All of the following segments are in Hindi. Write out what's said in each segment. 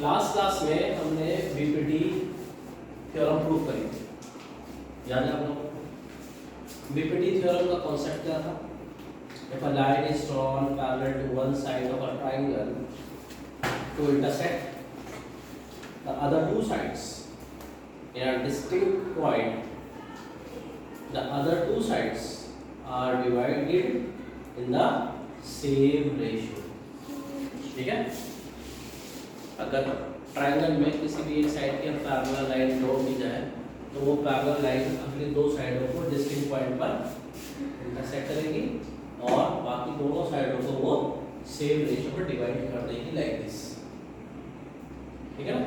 लास्ट क्लास में हमने बीपीटी थ्योरम प्रूव करी थी, याद है आप लोगों को? बीपीटी थ्योरम का कॉन्सेप्ट क्या था? If a line is drawn parallel to one side of a triangle to intersect the other two sides in a distinct point, the other two sides are divided in the same ratio. ठीक है? अगर ट्रायंगल में किसी भी एक साइड की पैरेलल लाइन ड्रॉ की जाए तो वो पैरेलल लाइन अगली दो साइडों को डिस्टिंक्ट पॉइंट पर इंटरसेक्ट करेगी और बाकी दोनों साइडों को वो सेम रेशियो पर डिवाइड कर देगी लाइक दिस। ठीक है ना?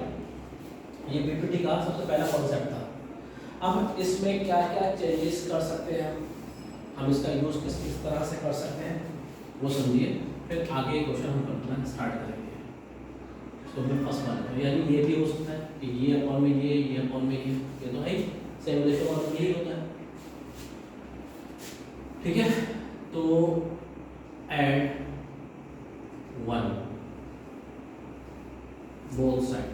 ये बीपीटी का सबसे पहला कॉन्सेप्ट था। अब इसमें क्या क्या चेंजेस कर सकते हैं हम इसका यूज किस किस तरह से कर सकते हैं वो समझिए, फिर आगे क्वेश्चन हम करना स्टार्ट करेंगे। तो मैं फर्स्ट वन यानी ये भी हो सकता है कि ये अपॉन में ये अपॉन में ये तो है ही, सेम रेशियो और यही होता है। ठीक है, तो ऐड वन बोथ साइड,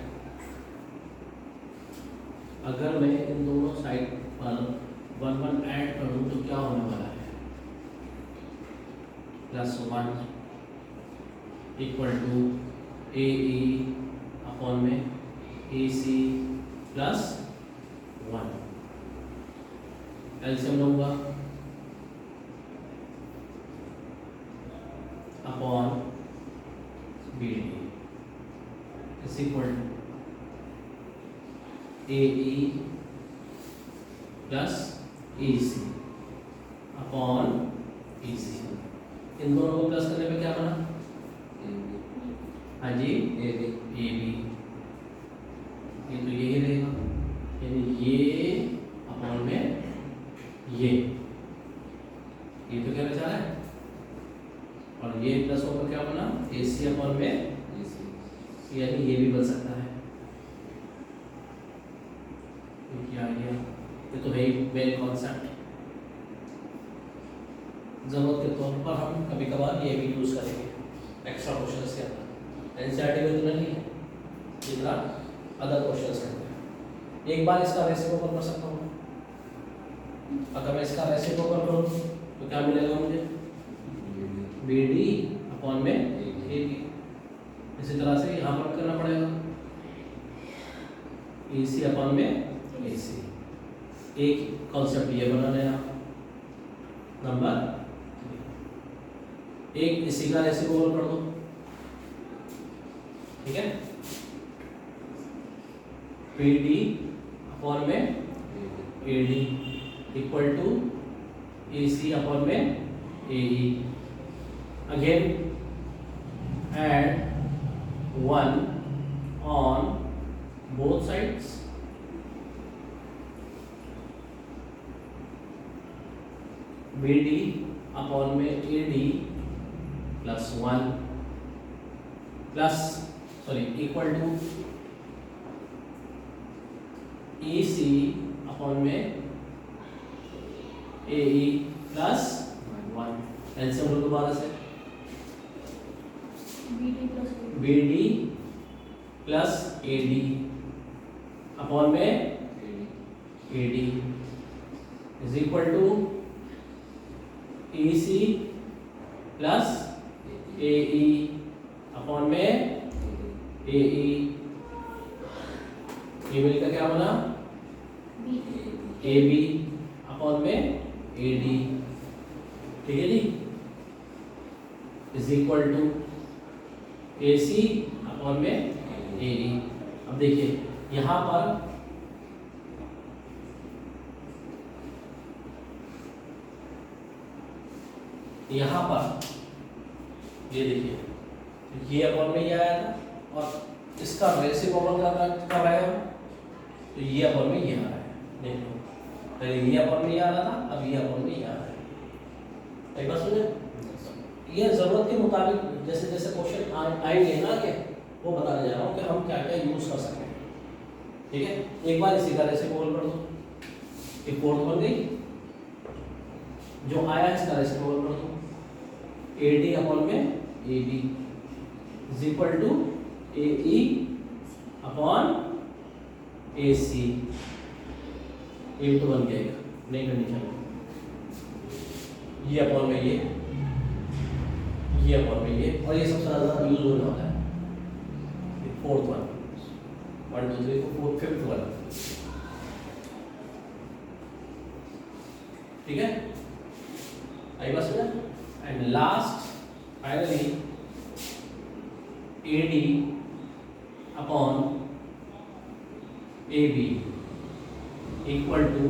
अगर मैं इन दोनों साइड पर वन वन ऐड करूं तो क्या होने वाला है? Plus one equal to A E upon में A C plus one. LCM लूंगा upon B D is equal to A E plus A C upon A C. इन दोनों को प्लस करने पे क्या बना? हाँ जी, ए बी ये तो यही रहेगा, यानी ये अपॉन में ये तो क्या बचा है और ये प्लस होकर क्या बना? ए सी अपॉन में ए सी, यानी ये भी बन सकता है। तो क्या गया? ये तो है मेन कॉन्सेप्ट। जरूरत के तौर पर हम कभी कभार ये भी यूज करेंगे एक्स्ट्रा क्वेश्चंस के अंदर। एनसीईआरटी में इतना नहीं है जितना अदर क्वेश्चंस हैं। एक बार इसका रेसिप्रोकल कर सकता हूँ। अगर मैं इसका रेसिप्रोकल करूँ तो क्या मिलेगा मुझे? बी डी अपॉन में ए बी। इसी तरह से यहाँ पर करना पड़ेगा ए सी अपॉन में ए सी। एक कॉन्सेप्ट ये बना नया नंबर, एक इसी का रेसिप्रोकल कर दो। ठीक है, पी डी अपॉन में A D equal to A C upon में A E. Again add one on both sides, B D upon में A D plus one plus equal to A C upon में A E plus one. LCM लो दोबारा से, B D plus A D upon में A D is equal to A C plus A E upon में ए ई। ये मिलकर क्या बना? ए बी अपॉन में ए डी। ठीक है जी, is equal to A C upon में ए ई। अब देखिए यहां पर ये देखिए ये अपॉन में ये आया था और इसका रेसिप्रोकल कब आएगा? तो ये अपॉन में ये आ रहा है। देखो पहले ये अपॉन में ये आ रहा था, अब ये अपॉन में ये आ रहा है। एक बात सुनिए, ये जरूरत के मुताबिक जैसे जैसे क्वेश्चन आएंगे ना कि वो बताने जा रहा हूँ कि हम क्या क्या यूज कर सकते हैं। ठीक है, एक बार इसी तरह से बोल कर दो, एक फोर्थ बन गई, जो आया इसका रेसिप्रोकल कर दो, ए डी अपॉन में A B is equal to A E upon AC, ये तो बन गया एक नई कंडीशन, ये अपॉन में ये अपॉन में ये, और ये सबसे ज़्यादा यूज होने वाला है, फोर्थ वन, 1 2 3 4 फिफ्थ वन, ठीक है, आई बात समझ। And last finally AD upon AB equal to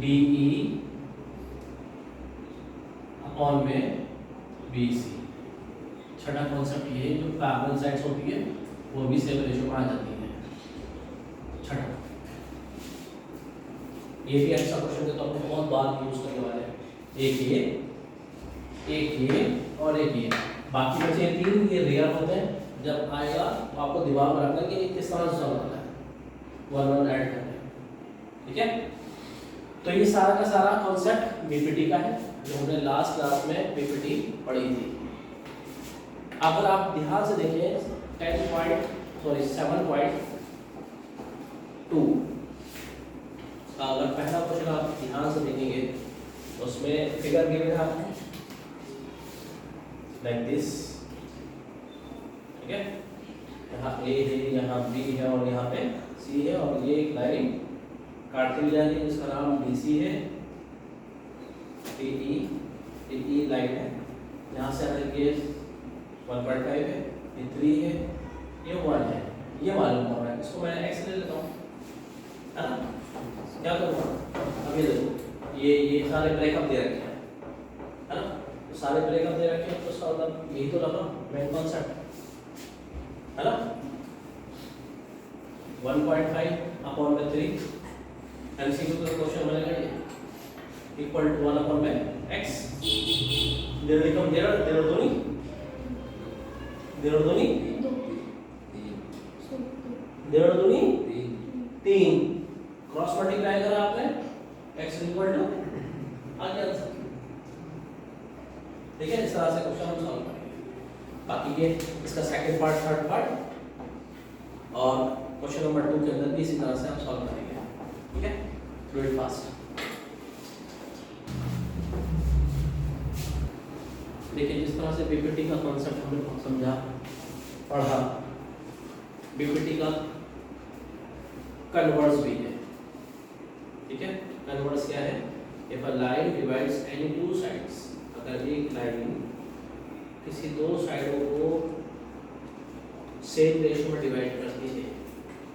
DE upon में BC। छठा कॉन्सेप्ट ये है, जो पैरेलल साइड्स होती है वो भी सेम रेशियो में आ जाती है। छठा, ये भी ऐसा क्वेश्चन है तो हम बहुत बार यूज करने वाले हैं, एक ये और एक ये, बाकी बचे तीन ये रेयर होते हैं, जब आएगा तो आपको दिमाग में रखना कि ये किस तरह से सॉल्व करना है, 1 1 ऐड करना है, ठीक है। तो ये सारा का सारा कॉन्सेप्ट बीपीटी का है, जो हमने लास्ट क्लास में बीपीटी पढ़ी थी। अगर आप ध्यान से देखें 7.2 अगर पहला क्वेश्चन आप ध्यान से देखेंगे उसमें फिगर गिवन है आपको लाइक दिस, ठीक है, यहाँ A है, यहाँ B है और यहाँ पे C है, और ये एक लाइन काटती हुई जा रही है जिसका नाम BC है, TE लाइन है, यहाँ से अगर ये 1.5 है, ये 3 है, ये 1 है, ये मालूम हो रहा है, इसको मैं x ले लेता हूँ, है ना। क्या करूँगा, अब ये देखो, ये सारे ब्रेकअप दे रखे हैं, है ना, तो सारे ब्रेकअप दे रखे हैं, तो इसका मतलब यही तो लगा मेन कॉन्सेप्ट, है ना। 1.5 अपॉन में 3 MCQ का क्वेश्चन बनेगा ये, इक्वल टू 1 अपॉन में x, देर दूनी 3, क्रॉस मल्टीप्लाई करा आपने, x इक्वल टू आ गया आंसर, ठीक है। इस तरह से क्वेश्चन हम सॉल्व करेंगे। बाकी ये इसका सेकंड पार्ट, थर्ड पार्ट और क्वेश्चन नंबर 2 के अंदर भी इसी तरह से हम सॉल्व करेंगे, ठीक है। Do it fast. देखिए जिस तरह से बीपीटी का कॉन्सेप्ट हमने समझा पढ़ा, बीपीटी का कन्वर्स भी है, ठीक है। कन्वर्स क्या है, if a line divides any two sides, अगर एक लाइन किसी दो साइडों को सेम रेशियो में डिवाइड करती है,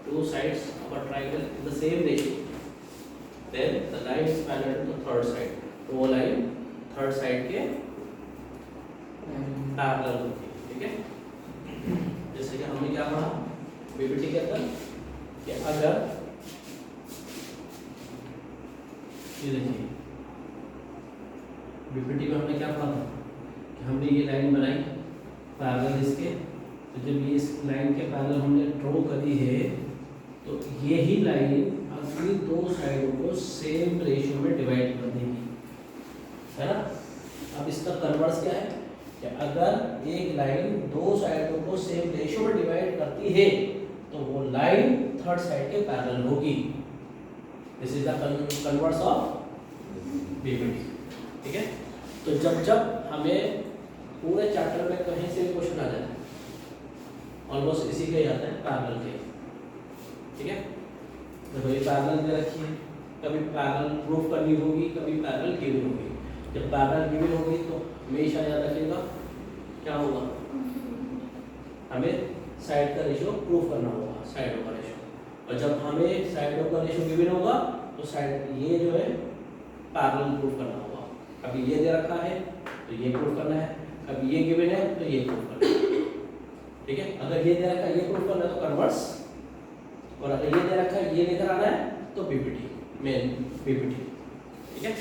two sides of a triangle in the same ratio, then the line is parallel to the third side, तो वो लाइन थर्ड साइड के पैरेलल होती है, ठीक है। जैसे कि हमने क्या पढ़ा बीपीटी के अंदर कि अगर ये देखिए बीपीटी में हमने क्या पढ़ा था कि हमने ये लाइन बनाई पैरेलल इसके, तो जब ये इस लाइन के पैरेलल हमने ड्रॉ करी है तो यही लाइन अपनी दो साइडों को सेम रेशियो में डिवाइड कर देगी, है ना। अब इसका कन्वर्स क्या है कि अगर एक लाइन दो साइडों को सेम रेशियो में डिवाइड करती है तो वो लाइन थर्ड साइड के पैरेलल होगी। This is the converse of BPT, ठीक है। तो जब हमें पूरे चैप्टर में कहीं से भी क्वेश्चन आ जाए, ऑलमोस्ट इसी के आता है पैरेलल के, ठीक है। देखो ये पैरेलल दे रखी है, कभी पैरेलल प्रूफ करनी होगी, कभी पैरेलल गिवन होगी। जब पैरेलल गिवन होगी तो हमेशा याद रखिएगा क्या होगा, हमें साइड का रेशियो प्रूफ करना होगा, साइडों का रेशियो, और जब हमें साइडों का रेशियो गिवन होगा तो साइड ये जो है पैरेलल प्रूफ करना होगा। कभी ये दे रखा है तो ये प्रूफ करना है, कभी ये गिवन है तो ये प्रूफ करना है, ठीक है। अगर ये दे रखा है ये प्रूफ करना है तो कन्वर्स, और अगर ये दे रखा है ये लेकर आना है तो बीपीटी, मेन बीपीटी, ठीक है।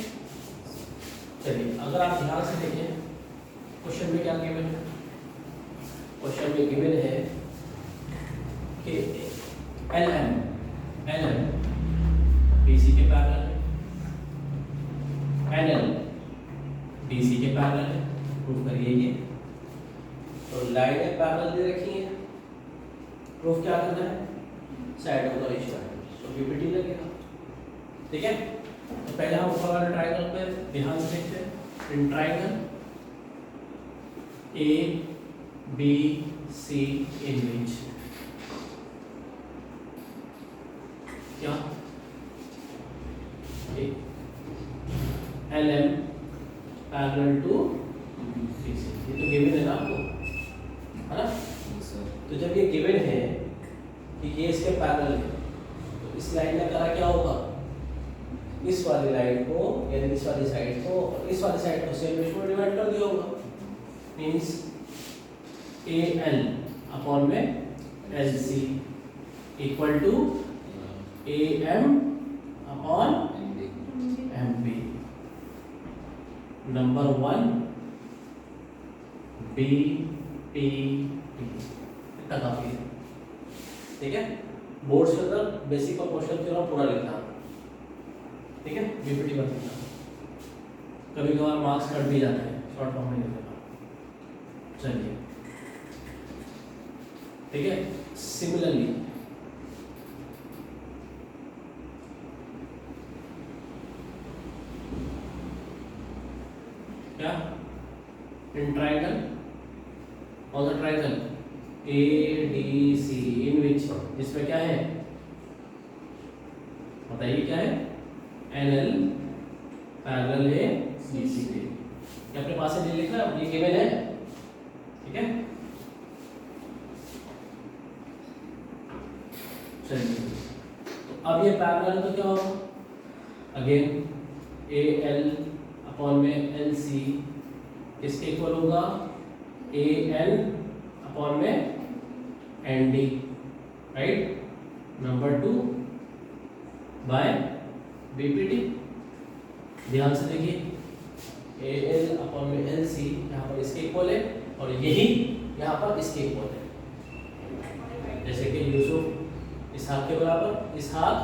चलिए अगर आप ध्यान से देखें क्वेश्चन में क्या गिवन है, क्वेश्चन में गिवन है कि LM BC के पैरेलल है, NL BC के पैरेलल है, प्रूफ करिए ये। तो लाइनें पैरेलल दे रखी हैं, प्रूफ क्या करना है, साइड ऑफ द रेशियो, तो बीपीटी लगेगा। ठीक है, तो पहले हम ऊपर वाले ट्रायंगल पे ध्यान से देखते हैं। In triangle A B C in which क्या L M parallel to B C, ये तो गिवन है ना आपको, है ना। तो जब ये गिवन है कि ये इसके पैरेलल है, तो इस लाइन में करा क्या होगा, इस वाली लाइन को यानी इस वाली साइड को और इस वाली साइड को सेम रेशियो में डिवाइड कर दिया होगा। मींस ए एल अपॉन में L C equal to A M upon M B. Number 1 B P T, इतना काफी है। ठीक है, बोर्ड्स के अंदर बेसिक प्रोपोर्शनल थ्योरम पूरा लिखना, ठीक है, बीपीटी मत लिखना, कभी कभार मार्क्स कट भी जाते हैं शॉर्ट फॉर्म में लिखने का। चलिए ठीक है, सिमिलरली क्या in triangle on the triangle A D C in which, इसमें क्या है बताइए, क्या है, एन एल पैरेलल है बी सी के। ये अपने पास से लिखना, ये गिवन है, ठीक है। चलिए, तो अब ये पैरेलल तो क्या होगा, अगेन ए एल अपॉन में एल सी किसके इक्वल होगा, ए एल अपॉन में N D, right. Number 2 by BPT. ध्यान से देखिए, ए एल अपॉन में एल सी यहाँ पर इसके इक्वल है और यही यहाँ पर इसके इक्वल है। जैसे कि यूसुफ इसहाक के बराबर, इसहाक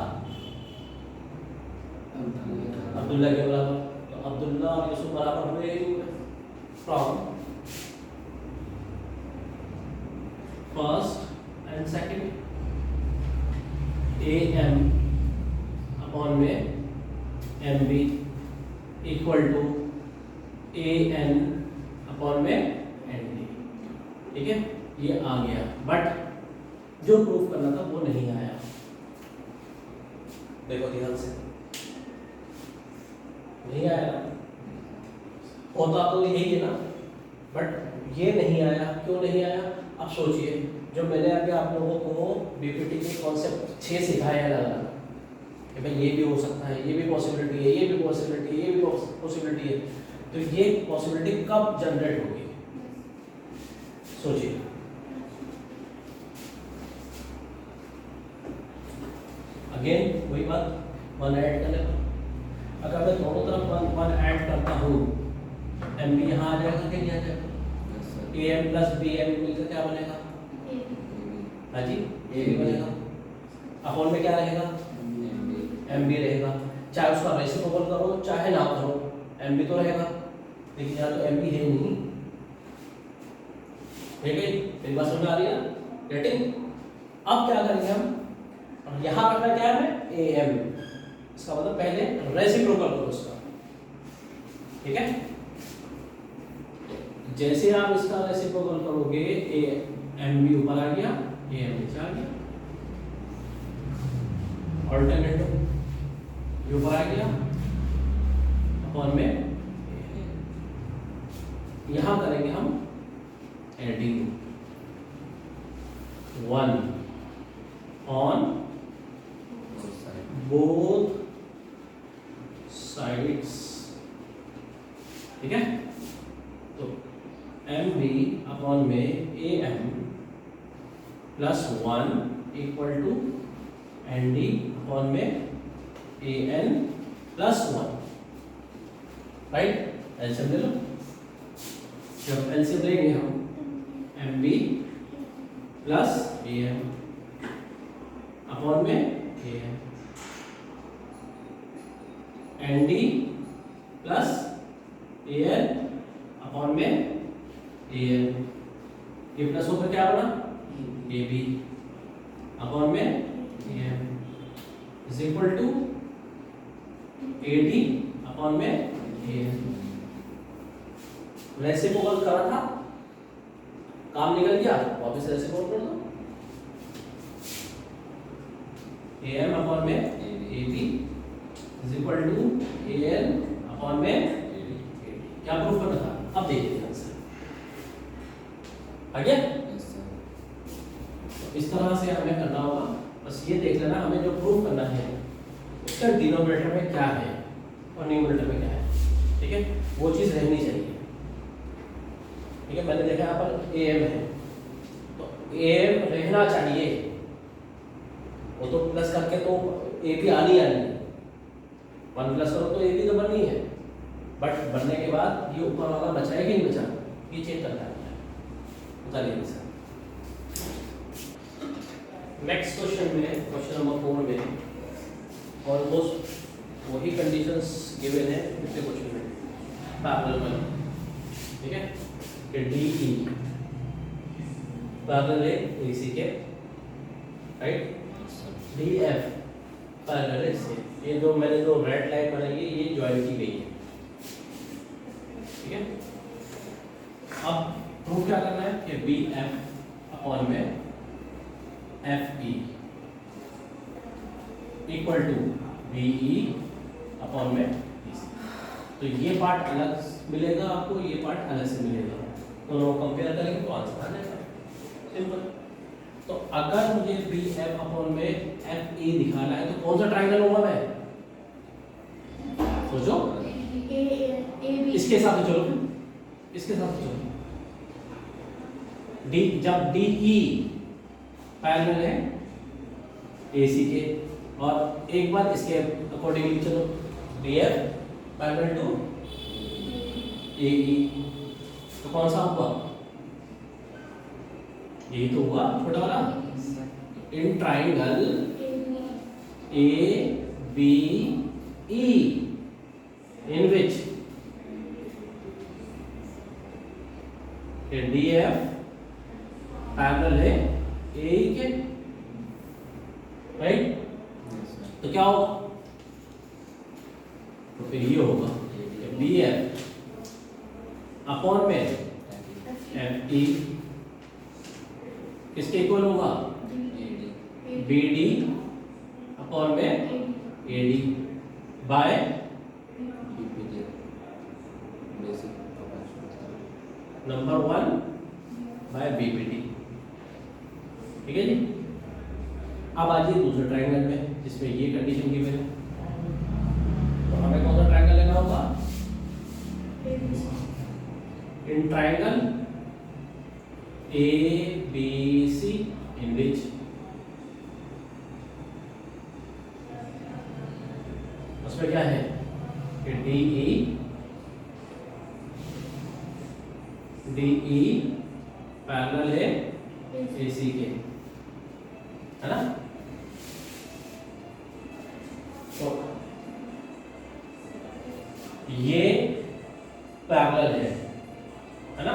अब्दुल्ला के बराबर, तो अब्दुल्ला और यूसुफ बराबर हुए from first and second. A M upon में M B equal to A N upon में एन डी। ठीक है, ये आ गया, बट जो प्रूफ करना था वो नहीं आया। देखो ध्यान से, नहीं आया, होता तो यही है ना, बट ये नहीं आया। क्यों नहीं आया, अब सोचिए, जो मैंने अभी आप लोगों को बीपीटी के कॉन्सेप्ट 6 सिखाया है कि भाई ये भी हो सकता है, ये भी पॉसिबिलिटी है, ये भी पॉसिबिलिटी है, ये भी पॉसिबिलिटी है, तो ये पॉसिबिलिटी कब जनरेट होगी, सोचिए। अगेन वही बात, 1 ऐड करने पर, अगर मैं दोनों तरफ 1 ऐड करता हूँ, एम बी यहाँ आ जाएगा कि नहीं आ जाएगा, A M plus B M मिलकर क्या बनेगा, हाँ जी, ए बी बनेगा, अपॉन में क्या रहेगा, एम बी रहेगा। चाहे उसका रेसिप्रोकल करो चाहे ना करो, एम बी तो रहेगा, लेकिन यहाँ तो एम बी है नहीं। ठीक है, मेरी बात समझ आ रही है ना, गेटिंग। अब क्या करेंगे हम, यहाँ रखना क्या है, ए एम, इसका मतलब पहले रेसिप्रोकल करो उसका। ठीक है, जैसे आप इसका रेसिप्रोकल करोगे, ए एम बी ऊपर आ गया, ए एम नीचे आ गया, ऑल्टरनेटिव ये ऊपर आ गया, अपॉन में यहां करेंगे हम एडिंग 1 ऑन बोथ साइड्स। ठीक है, तो एम बी अपॉन में A M plus 1 equal to N D upon में A N plus 1, right. LCM ले लो, जब एलसीएम लेंगे हम M B plus A M upon में A M, N D plus A N upon में ए एन, ये प्लस होकर क्या बना, ए बी, अपॉन में AM is equal to AD upon में AM। रेसिप्रोकल करा था, काम निकल गया, वापस रेसिप्रोकल कर दो। AM अपॉन में AB is equal to AN upon में AD। क्या प्रूफ करना था? अब देखिए आंसर आ गया। इस तरह से हमें करना होगा। बस ये देख लेना, हमें जो प्रूफ करना है उसका डिनोमिनेटर में क्या है और न्यूमरेटर में क्या है, ठीक है, वो चीज़ रहनी चाहिए। ठीक है, मैंने देखा यहाँ पर AM है, तो AM रहना चाहिए, वो तो प्लस करके तो AB आनी आनी है, 1 प्लस करो तो AB तो बननी है, बट बनने के बाद ये ऊपर वाला बचा है कि नहीं बचा, ये चेक करना है। बताइए सर। नेक्स्ट क्वेश्चन में, क्वेश्चन नंबर 4 में ऑलमोस्ट वही कंडीशंस गिवन है पिछले क्वेश्चन में, पैरेलल में, ठीक है, कि DE पैरेलल है AC के, राइट, DF पैरेलल है इससे। ये जो मैंने जो रेड लाइन बनाई है ये ज्वाइन की गई है, ठीक है। अब प्रूफ क्या करना है कि BF अपॉन में FE equal to BE upon में BC। तो ये पार्ट अलग मिलेगा आपको, ये पार्ट अलग से मिलेगा, दोनों कंपेयर करेंगे तो आंसर आ जाएगा, सिंपल। तो अगर मुझे BF अपॉन में FE दिखाना है तो कौन सा ट्रायंगल होगा मैं, सोचो, इसके साथ चलो, इसके साथ चलो। जब DE पैरेलल है AC के, और एक बार इसके अकॉर्डिंगली चलो, DF पैरेलल टू AE, तो कौन सा हुआ, यही तो हुआ छोटा वाला, in triangle ABE in which DF parallel है AE के, राइट। तो क्या होगा, तो फिर ये होगा BF अपॉन में FE किसके इक्वल होगा, BD अपॉन में AD by number 1 by BPD, ठीक है जी। अब आ जाइए दूसरे ट्रायंगल में जिसमें ये कंडीशन गिवन है, तो हमें कौन सा ट्रायंगल लेना होगा, इन ट्रायंगल ABC इन विच उसमें क्या है कि DE पैरेलल है AC के, है ना। तो ये पैरेलल है ना,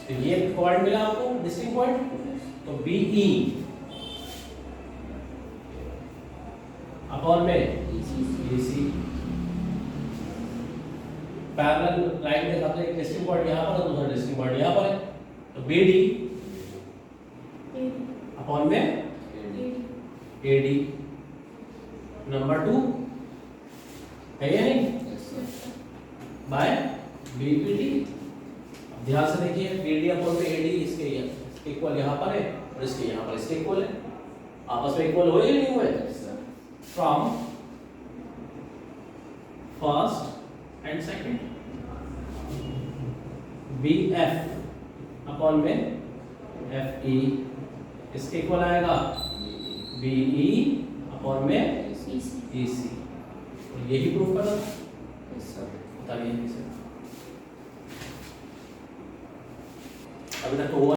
तो ये पॉइंट मिला आपको डिस्टिंक्ट पॉइंट, तो BE अपॉन में AC पैरेलल लाइन के साथ एक डिस्टिंक्ट पॉइंट यहाँ पर है, दूसरा डिस्टिंक्ट पॉइंट यहाँ पर है, तो BD अपॉन में AD नंबर 2 है या नहीं, बाय BPD। ध्यान से देखिए, BD अपॉन में AD इसके इक्वल यहाँ पर है और इसके यहाँ पर इसके इक्वल है, आपस में इक्वल हुए या नहीं हुए, from first and second. BF upon में FE इसके इक्वल आएगा BE अपॉन में EC। यही प्रूफ करना, बताइए अभी तक तो